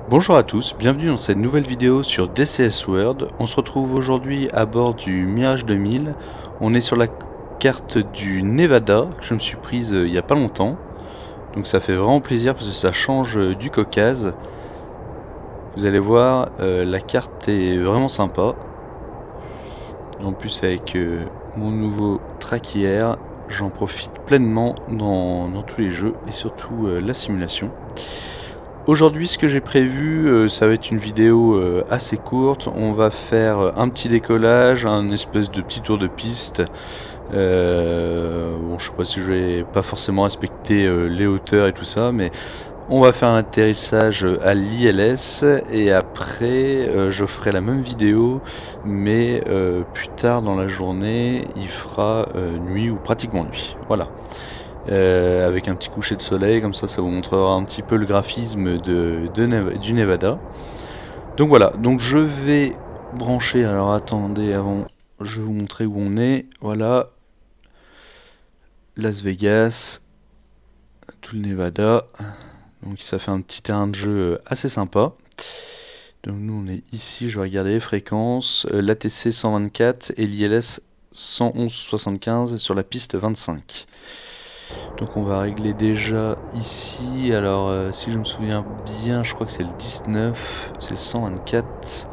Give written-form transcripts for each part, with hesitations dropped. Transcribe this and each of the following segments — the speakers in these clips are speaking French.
Bonjour à tous, bienvenue dans cette nouvelle vidéo sur DCS World. On se retrouve aujourd'hui à bord du Mirage 2000. On est sur la carte du Nevada que je me suis prise il n'y a pas longtemps. Donc ça fait vraiment plaisir parce que ça change du Caucase. Vous allez voir, la carte est vraiment sympa. En plus avec mon nouveau traquier, j'en profite pleinement dans tous les jeux et surtout la simulation. Aujourd'hui, ce que j'ai prévu, ça va être une vidéo assez courte. On va faire un petit décollage, un espèce de petit tour de piste. Bon, je sais pas si je vais pas forcément respecter les hauteurs et tout ça, mais on va faire un atterrissage à l'ILS et après je ferai la même vidéo, mais plus tard dans la journée, il fera nuit ou pratiquement nuit. Voilà. Avec un petit coucher de soleil, comme ça vous montrera un petit peu le graphisme du Nevada. Donc voilà, donc je vais brancher, alors attendez, avant je vais vous montrer où on est, voilà, Las Vegas, tout le Nevada, donc ça fait un petit terrain de jeu assez sympa. Donc nous on est ici, je vais regarder les fréquences, l'ATC 124 et l'ILS 111.75 sur la piste 25. Donc on va régler déjà ici, alors si je me souviens bien, je crois que c'est le 19, c'est le 124,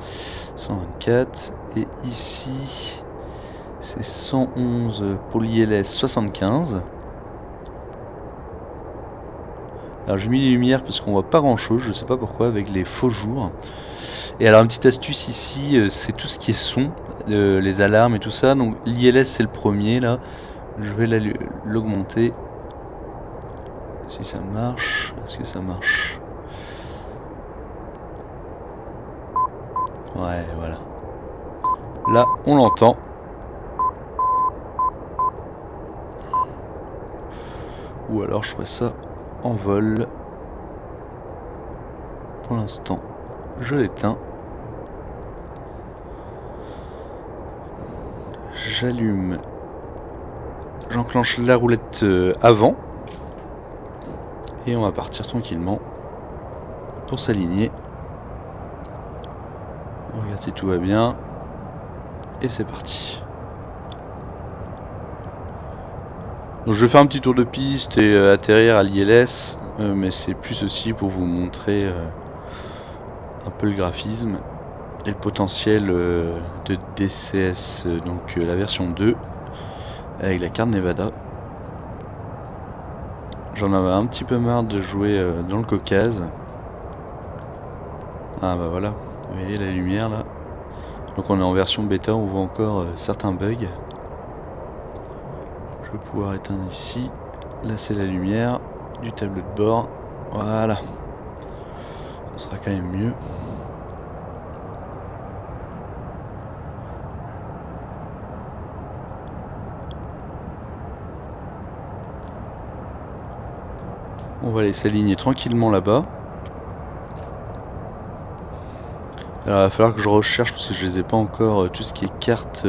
et ici c'est 111 pour l'ILS 75. Alors j'ai mis les lumières parce qu'on voit pas grand chose, je sais pas pourquoi, avec les faux jours. Et alors une petite astuce ici, c'est tout ce qui est son, les alarmes et tout ça. Donc l'ILS c'est le premier là, je vais l'augmenter. Si ça marche, est-ce que ça marche? Ouais, voilà. Là, on l'entend. Ou alors je ferai ça en vol. Pour l'instant, je l'éteins. J'allume. J'enclenche la roulette avant. Et on va partir tranquillement pour s'aligner. On regarde si tout va bien. Et c'est parti. Donc je vais faire un petit tour de piste et atterrir à l'ILS. Mais c'est plus aussi pour vous montrer un peu le graphisme et le potentiel de DCS, donc la version 2 avec la carte Nevada. J'en avais un petit peu marre de jouer dans le Caucase. Ah bah voilà, vous voyez la lumière là. Donc on est en version bêta, on voit encore certains bugs. Je vais pouvoir éteindre ici. Là c'est la lumière du tableau de bord. Voilà. Ça sera quand même mieux. On va aller s'aligner tranquillement là-bas. Alors il va falloir que je recherche parce que je les ai pas encore, tout ce qui est cartes,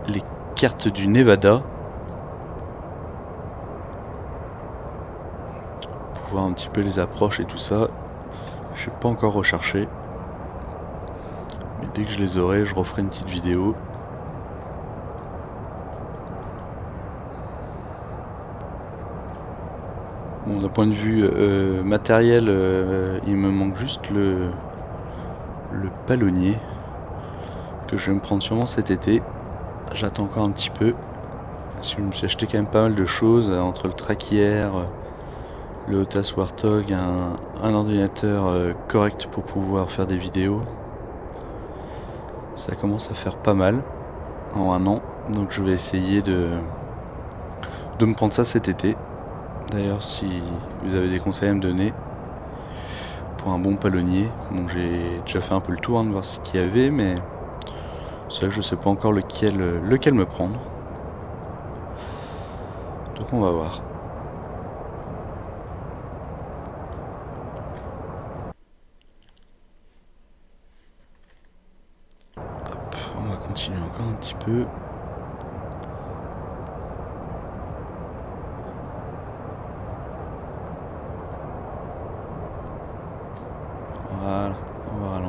les cartes du Nevada. Pour voir un petit peu les approches et tout ça. Je n'ai pas encore recherché. Mais dès que je les aurai, je referai une petite vidéo. Bon, d'un point de vue matériel, il me manque juste le palonnier que je vais me prendre sûrement cet été. J'attends encore un petit peu parce que je me suis acheté quand même pas mal de choses entre le traquier, le Otas Warthog, un ordinateur correct pour pouvoir faire des vidéos. Ça commence à faire pas mal en un an, donc je vais essayer de me prendre ça cet été. D'ailleurs, si vous avez des conseils à me donner pour un bon palonnier, bon, j'ai déjà fait un peu le tour de voir ce qu'il y avait, mais ça, je sais pas encore lequel me prendre. Donc on va voir. Hop, on va continuer encore un petit peu.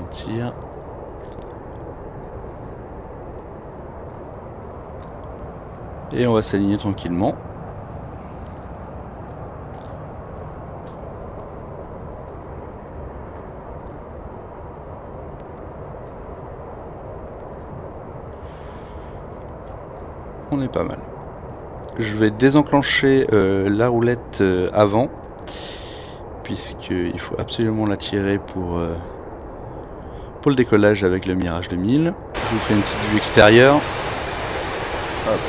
ralentir. Et on va s'aligner tranquillement. On est pas mal. Je vais désenclencher la roulette avant, puisqu'il faut absolument la tirer pour le décollage avec le Mirage 2000. Je vous fais une petite vue extérieure. Hop.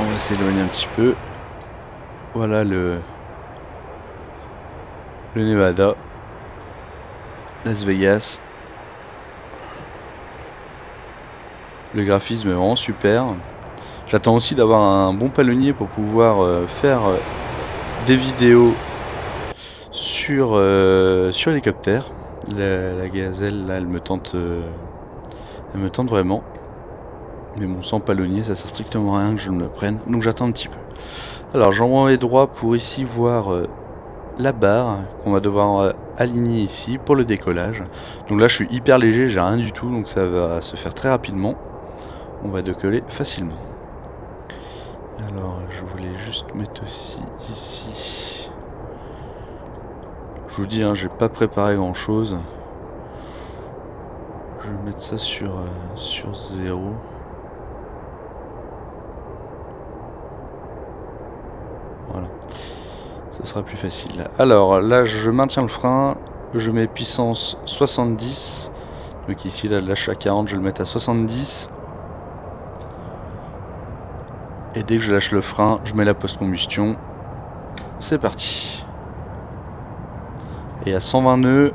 On va s'éloigner un petit peu. Voilà le Nevada, Las Vegas. Le graphisme est vraiment super. J'attends aussi d'avoir un bon palonnier pour pouvoir faire des vidéos sur l'hélicoptère. La gazelle là, elle me tente vraiment. Mais bon, sans palonnier, ça sert strictement à rien que je me prenne. Donc j'attends un petit peu. Alors j'envoie les droits pour ici voir la barre qu'on va devoir aligner ici pour le décollage. Donc là je suis hyper léger, j'ai rien du tout, donc ça va se faire très rapidement. On va décoller facilement. Alors je voulais juste mettre aussi ici. Je vous dis, hein, j'ai pas préparé grand chose. Je vais mettre ça sur 0. Voilà. Ça sera plus facile. Alors là je maintiens le frein. Je mets puissance 70. Donc ici là je lâche à 40, je vais le mettre à 70. Et dès que je lâche le frein, je mets la post-combustion. C'est parti. Et à 120 nœuds,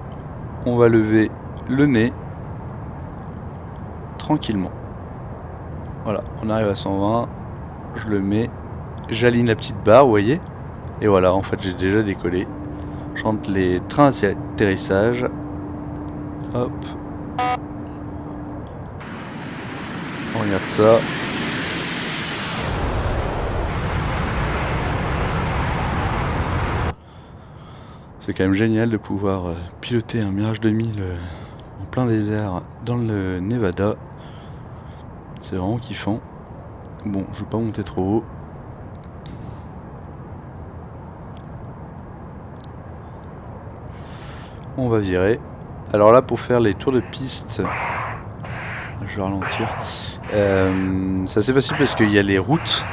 on va lever le nez tranquillement. Voilà, on arrive à 120. Je le mets. J'aligne la petite barre, vous voyez. Et voilà, en fait, j'ai déjà décollé. Je rentre les trains d'atterrissage. Hop. On regarde ça. C'est quand même génial de pouvoir piloter un Mirage 2000 en plein désert dans le Nevada. C'est vraiment kiffant. Bon, je vais pas monter trop haut. On va virer. Alors là, pour faire les tours de piste, je vais ralentir. C'est assez facile parce qu'il y a les routes.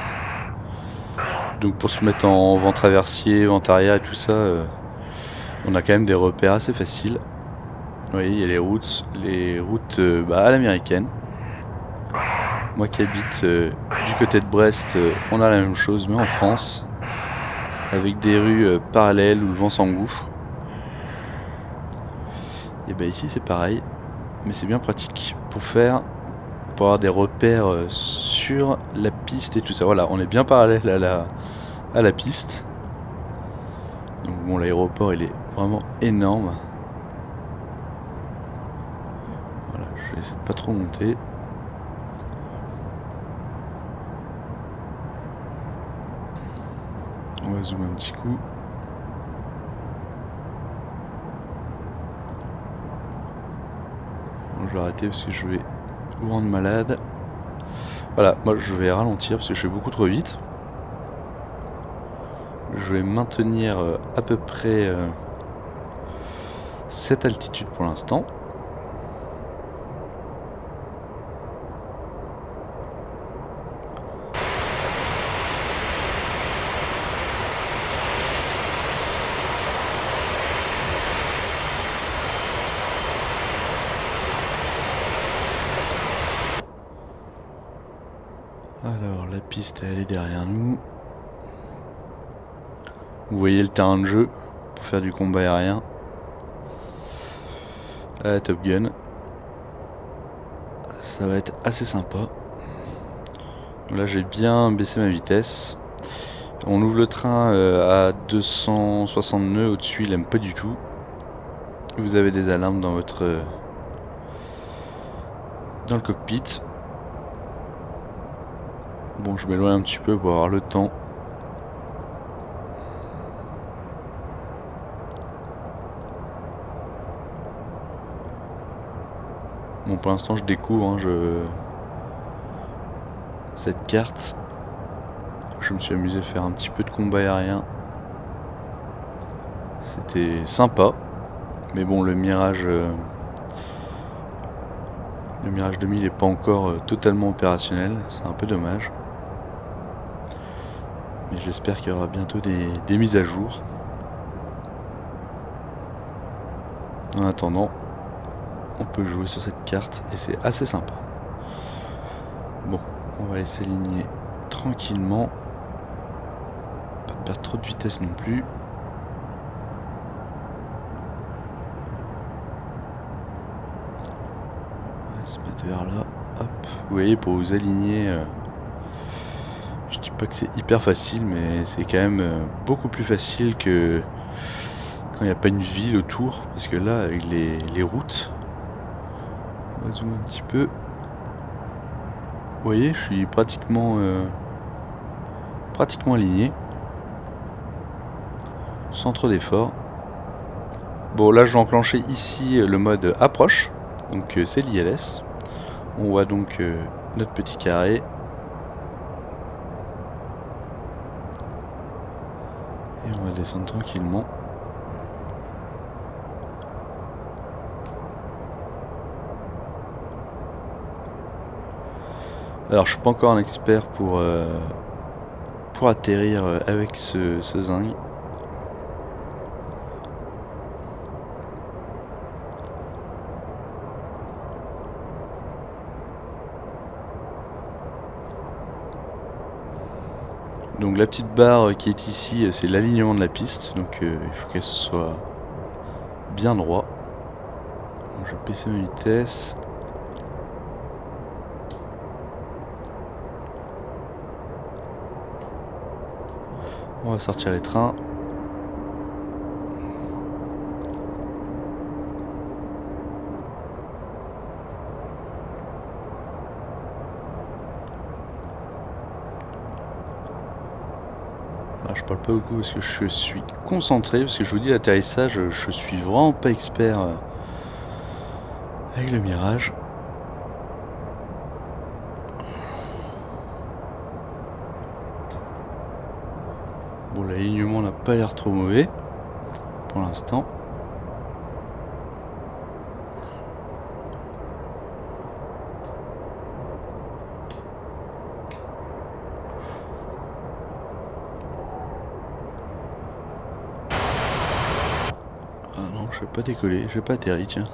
Donc pour se mettre en vent traversier, vent arrière et tout ça, on a quand même des repères assez faciles. Vous voyez, il y a les routes à l'américaine. Moi qui habite du côté de Brest, on a la même chose, mais en France, avec des rues parallèles où le vent s'engouffre. Et bah ici c'est pareil, mais c'est bien pratique pour avoir des repères sur la piste et tout ça. Voilà, on est bien parallèle à la piste. Donc bon, l'aéroport il est vraiment énorme. Voilà, je vais essayer de pas trop monter. On va zoomer un petit coup. Bon, je vais arrêter parce que je vais vous rendre malade. Voilà, moi je vais ralentir parce que je fais beaucoup trop vite. Je vais maintenir à peu près cette altitude pour l'instant. Alors la piste elle est derrière nous. Vous voyez le terrain de jeu pour faire du combat aérien. À la Top Gun. Ça va être assez sympa. Là j'ai bien baissé ma vitesse. On ouvre le train à 260 nœuds. Au-dessus il aime pas du tout. Vous avez des alarmes dans dans le cockpit. Bon, je m'éloigne un petit peu pour avoir le temps. Bon, pour l'instant je découvre hein, cette carte. Je me suis amusé à faire un petit peu de combat aérien. C'était sympa. Mais bon, le Mirage 2000 n'est pas encore totalement opérationnel. C'est un peu dommage. Mais j'espère qu'il y aura bientôt des mises à jour. En attendant, on peut jouer sur cette carte et c'est assez sympa. Bon, on va laisser aligner tranquillement. Pas perdre trop de vitesse non plus. On va se mettre vers là. Hop. Vous voyez, pour vous aligner, je dis pas que c'est hyper facile, mais c'est quand même beaucoup plus facile que quand il n'y a pas une ville autour. Parce que là, avec les routes, on va zoomer un petit peu. Vous voyez, je suis pratiquement aligné. Sans trop d'effort. Bon, là je vais enclencher ici le mode approche. Donc c'est l'ILS. On voit donc notre petit carré. Et on va descendre tranquillement. Alors je suis pas encore un expert pour atterrir avec ce zinc. Donc la petite barre qui est ici, c'est l'alignement de la piste, donc il faut qu'elle soit bien droit. Bon, je vais baisser ma vitesse. On va sortir les trains. Alors, je parle pas beaucoup parce que je suis concentré, parce que je vous dis l'atterrissage, je suis vraiment pas expert avec le Mirage. Bon, l'alignement n'a pas l'air trop mauvais pour l'instant. Ah non, je vais pas décoller, je vais pas atterrir, tiens.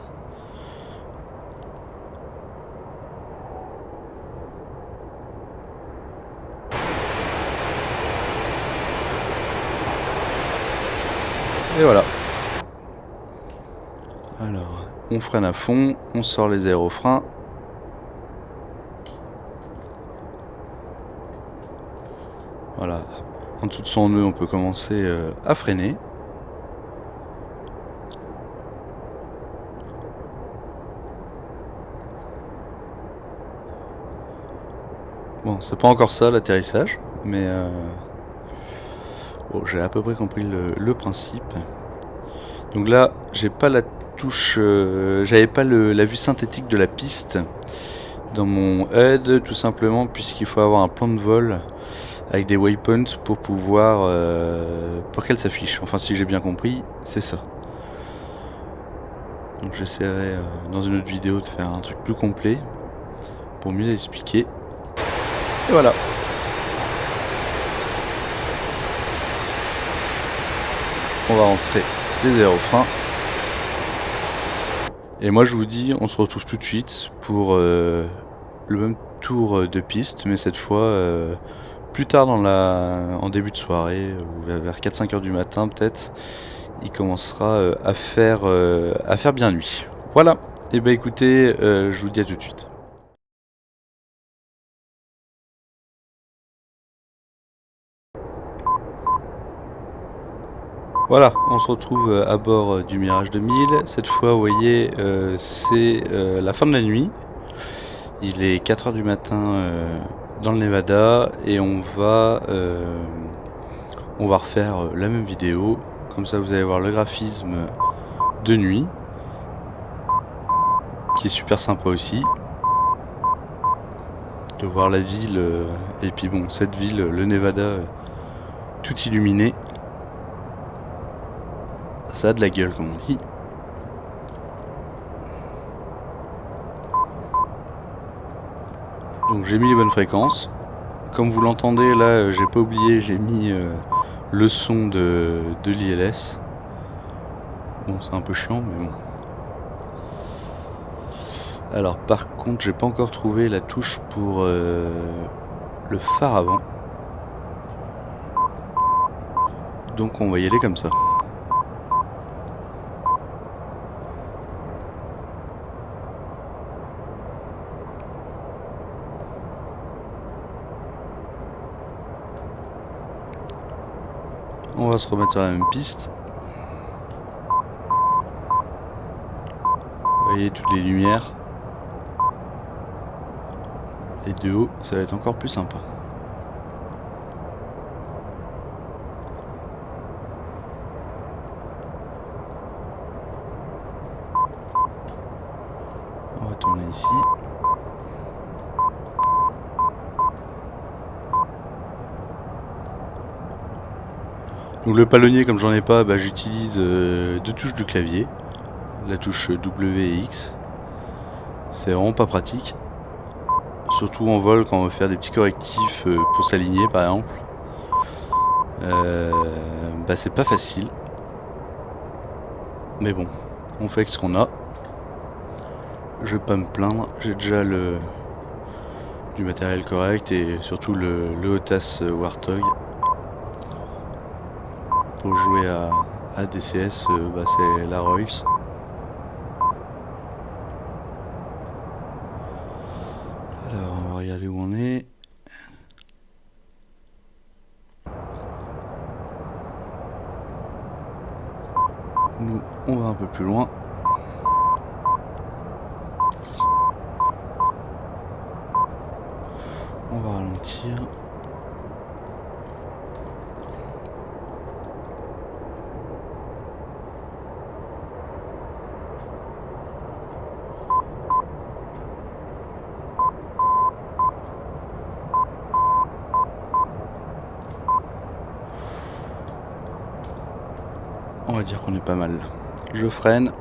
Et voilà. Alors, on freine à fond, on sort les aérofreins. Voilà, en dessous de son nœud, on peut commencer à freiner. Bon, c'est pas encore ça l'atterrissage, mais bon, j'ai à peu près compris le principe. Donc là, j'ai pas la touche, j'avais pas la vue synthétique de la piste dans mon HUD, tout simplement puisqu'il faut avoir un plan de vol avec des waypoints pour pouvoir pour qu'elle s'affiche. Enfin, si j'ai bien compris, c'est ça. Donc j'essaierai dans une autre vidéo de faire un truc plus complet pour mieux expliquer. Et voilà. On va rentrer les aérofreins. Et moi je vous dis, on se retrouve tout de suite pour le même tour de piste, mais cette fois plus tard en début de soirée, ou vers 4-5 heures du matin peut-être, il commencera à faire bien nuit. Voilà, et bah écoutez, je vous dis à tout de suite. Voilà, on se retrouve à bord du Mirage 2000. Cette fois, vous voyez, c'est la fin de la nuit. Il est 4 heures du matin dans le Nevada et on va refaire la même vidéo. Comme ça, vous allez voir le graphisme de nuit. qui est super sympa aussi. De voir la ville, et puis bon, cette ville, le Nevada, tout illuminé. Ça a de la gueule, comme on dit. Donc j'ai mis les bonnes fréquences. Comme vous l'entendez là, j'ai pas oublié, j'ai mis le son de l'ILS. Bon, c'est un peu chiant, mais bon. Alors par contre, j'ai pas encore trouvé la touche pour le phare avant. Donc on va y aller comme ça. On va se remettre sur la même piste. Vous voyez toutes les lumières. Et de haut, ça va être encore plus sympa. On va tourner ici. Donc le palonnier, comme j'en ai pas, bah, j'utilise deux touches de clavier. La touche W et X. C'est vraiment pas pratique. Surtout en vol quand on veut faire des petits correctifs pour s'aligner par exemple. Bah c'est pas facile. Mais bon, on fait avec ce qu'on a. Je vais pas me plaindre, j'ai déjà du matériel correct et surtout le Otas Warthog. Pour jouer à DCS, bah c'est la Royce. Alors on va regarder où on est. Nous on va un peu plus loin. On va ralentir. On va dire qu'on est pas mal. Je freine.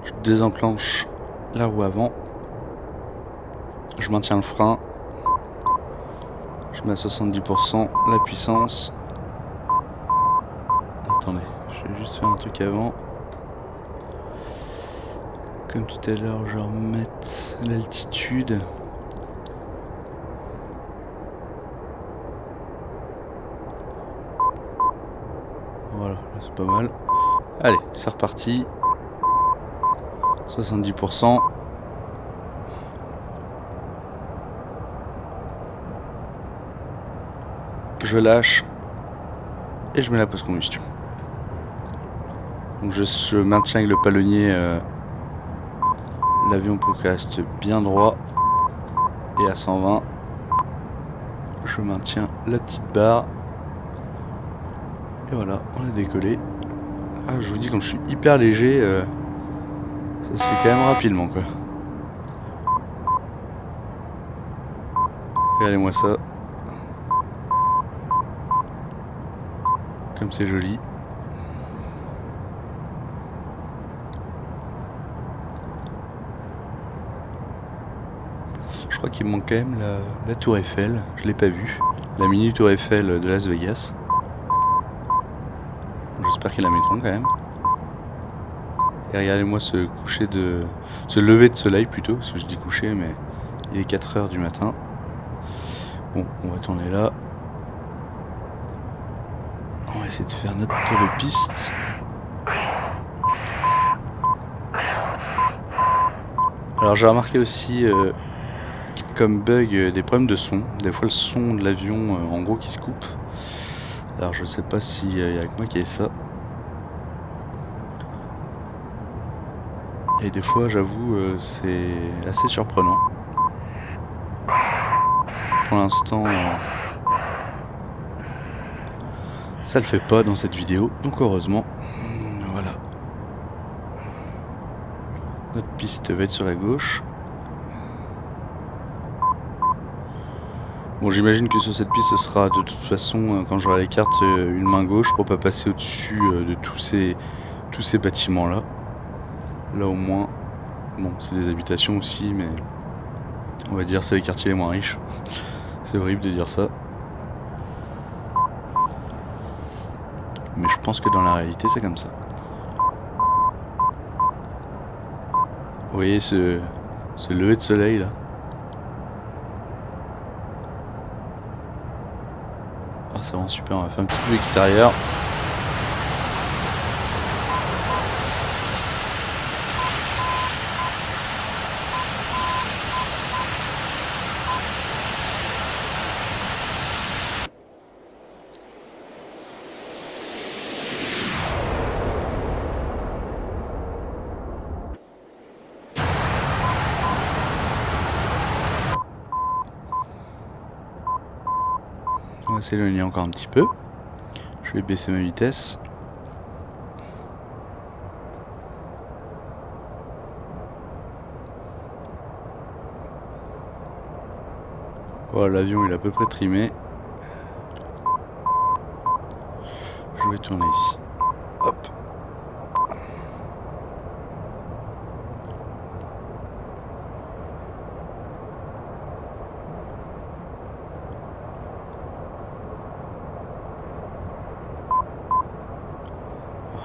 Je désenclenche la roue avant. Je maintiens le frein. Je mets à 70% la puissance. Attendez, je vais juste faire un truc avant. Comme tout à l'heure, je vais remettre l'altitude. Voilà, c'est pas mal. Allez, c'est reparti. 70%. Je lâche et je mets la pause combustion. Donc je maintiens avec le palonnier l'avion pour qu'il reste bien droit. Et à 120, je maintiens la petite barre. Et voilà, on a décollé. Ah, je vous dis, comme je suis hyper léger, ça se fait quand même rapidement, quoi. Regardez-moi ça. Comme c'est joli. Je crois qu'il me manque quand même la tour Eiffel. Je l'ai pas vue. La mini tour Eiffel de Las Vegas. J'espère qu'ils la mettront quand même. Et regardez-moi ce lever de soleil plutôt, parce que je dis coucher, mais il est 4 h du matin. Bon, on va tourner là. On va essayer de faire notre tour de piste. Alors j'ai remarqué aussi comme bug des problèmes de son. Des fois le son de l'avion en gros qui se coupe. Alors je sais pas s'il y a que moi qui ai ça. Et des fois j'avoue c'est assez surprenant. Pour l'instant ça le fait pas dans cette vidéo, donc heureusement. Voilà. Notre piste va être sur la gauche. Bon, j'imagine que sur cette piste, ce sera de toute façon, quand j'aurai les cartes, une main gauche pour pas passer au-dessus de tous ces bâtiments-là. Là au moins, bon, c'est des habitations aussi, mais on va dire c'est les quartiers les moins riches. C'est horrible de dire ça. Mais je pense que dans la réalité, c'est comme ça. Vous voyez ce lever de soleil là? Ah, c'est vraiment super, on va faire un petit peu extérieur. On va s'éloigner encore un petit peu. Je vais baisser ma vitesse. Voilà, l'avion il est à peu près trimé. Je vais tourner ici. Hop.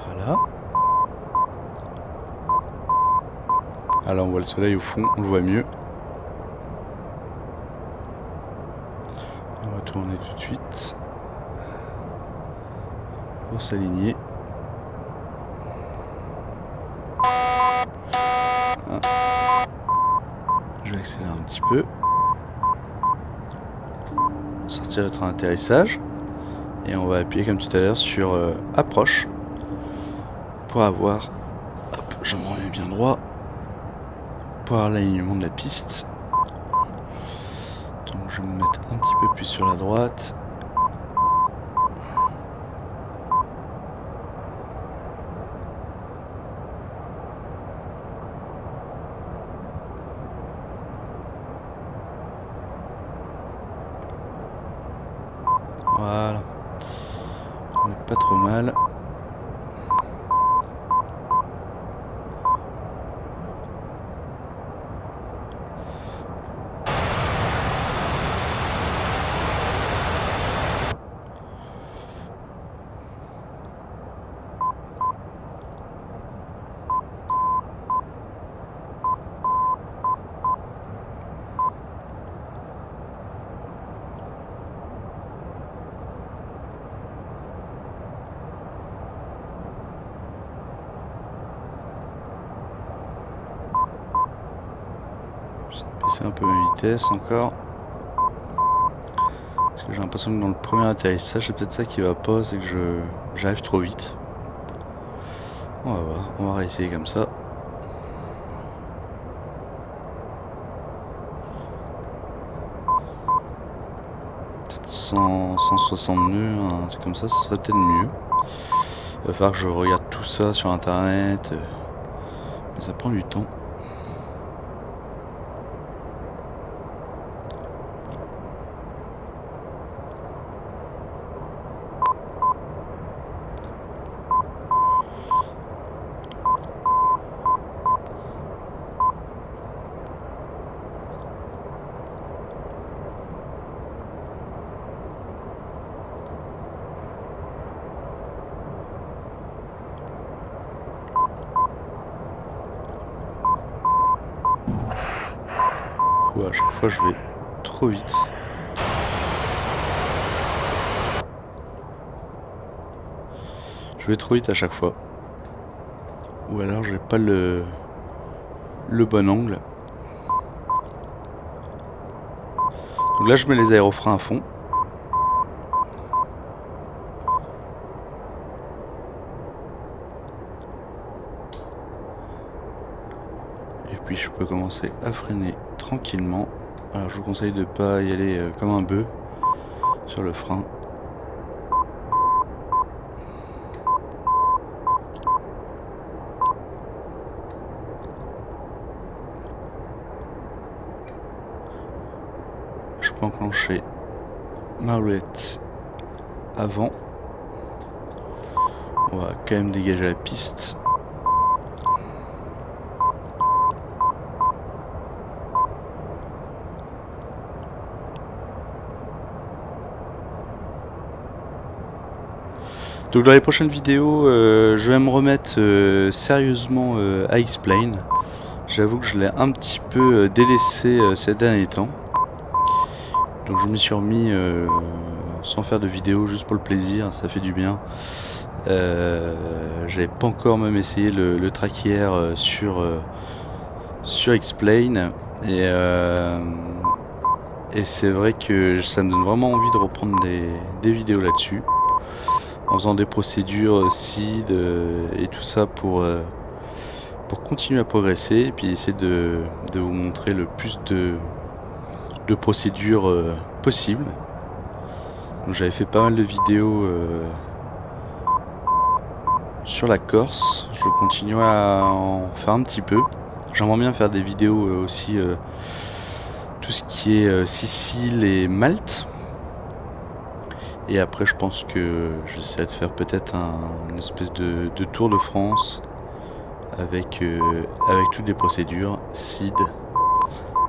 Voilà. Ah là on voit le soleil au fond, on le voit mieux. On va tourner tout de suite pour s'aligner. Ah. Je vais accélérer un petit peu. Sortir le train d'atterrissage. Et on va appuyer comme tout à l'heure sur approche pour avoir, hop, j'en remets bien droit, pour avoir l'alignement de la piste. Donc je vais me mettre un petit peu plus sur la droite. Voilà, on est pas trop mal. Baisser un peu ma vitesse encore. Parce que j'ai l'impression que dans le premier atterrissage, c'est peut-être ça qui va pas, c'est que j'arrive trop vite. On va voir, on va réessayer comme ça. Peut-être 160 nœuds, un truc comme ça serait peut-être mieux. Il va falloir que je regarde tout ça sur internet. Mais ça prend du temps. Ou à chaque fois je vais trop vite. Je vais trop vite à chaque fois. Ou alors j'ai pas le bon angle. Donc là je mets les aérofreins à fond. Et puis je peux commencer à freiner tranquillement. Alors je vous conseille de ne pas y aller comme un bœuf sur le frein. peux enclencher ma roulette avant. On va quand même dégager la piste. Donc dans les prochaines vidéos, je vais me remettre sérieusement à X-Plane. J'avoue que je l'ai un petit peu délaissé ces derniers temps. Donc je m'y suis remis sans faire de vidéo, juste pour le plaisir, ça fait du bien. J'avais pas encore même essayé le track hier sur X-Plane. Et c'est vrai que ça me donne vraiment envie de reprendre des vidéos là-dessus. En faisant des procédures seed et tout ça pour continuer à progresser et puis essayer de vous montrer le plus de procédures possibles. J'avais fait pas mal de vidéos sur la Corse, je continue à en faire un petit peu. J'aimerais bien faire des vidéos aussi tout ce qui est Sicile et Malte. Et après je pense que j'essaierai de faire peut-être une espèce de tour de France avec toutes les procédures seed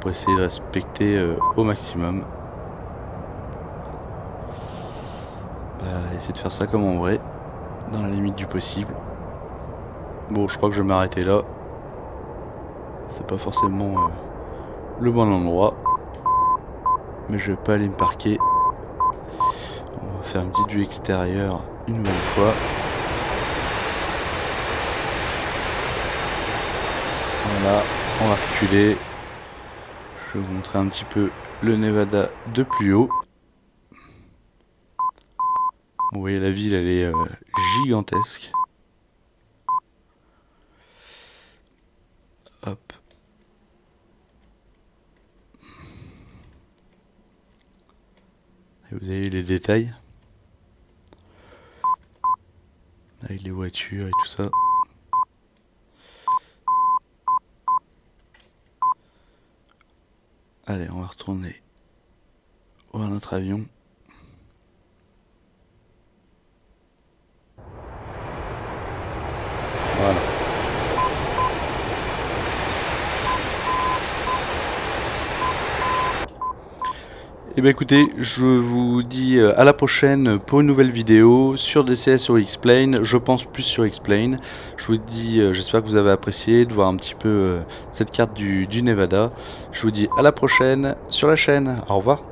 pour essayer de respecter au maximum. Essayer de faire ça comme en vrai, dans la limite du possible. Bon, je crois que je vais m'arrêter là. C'est pas forcément le bon endroit, mais je vais pas aller me parquer. On va faire une petite vue extérieure une nouvelle fois. Voilà, on va reculer. Je vais vous montrer un petit peu le Nevada de plus haut. Vous voyez, la ville, elle est gigantesque. Hop. Et vous avez les détails. Avec les voitures et tout ça. Allez, on va retourner voir notre avion. Voilà. Et bien écoutez, je vous dis à la prochaine pour une nouvelle vidéo sur DCS ou X-Plane. Je pense plus sur X-Plane. Je vous dis, j'espère que vous avez apprécié de voir un petit peu cette carte du Nevada. Je vous dis à la prochaine sur la chaîne. Au revoir.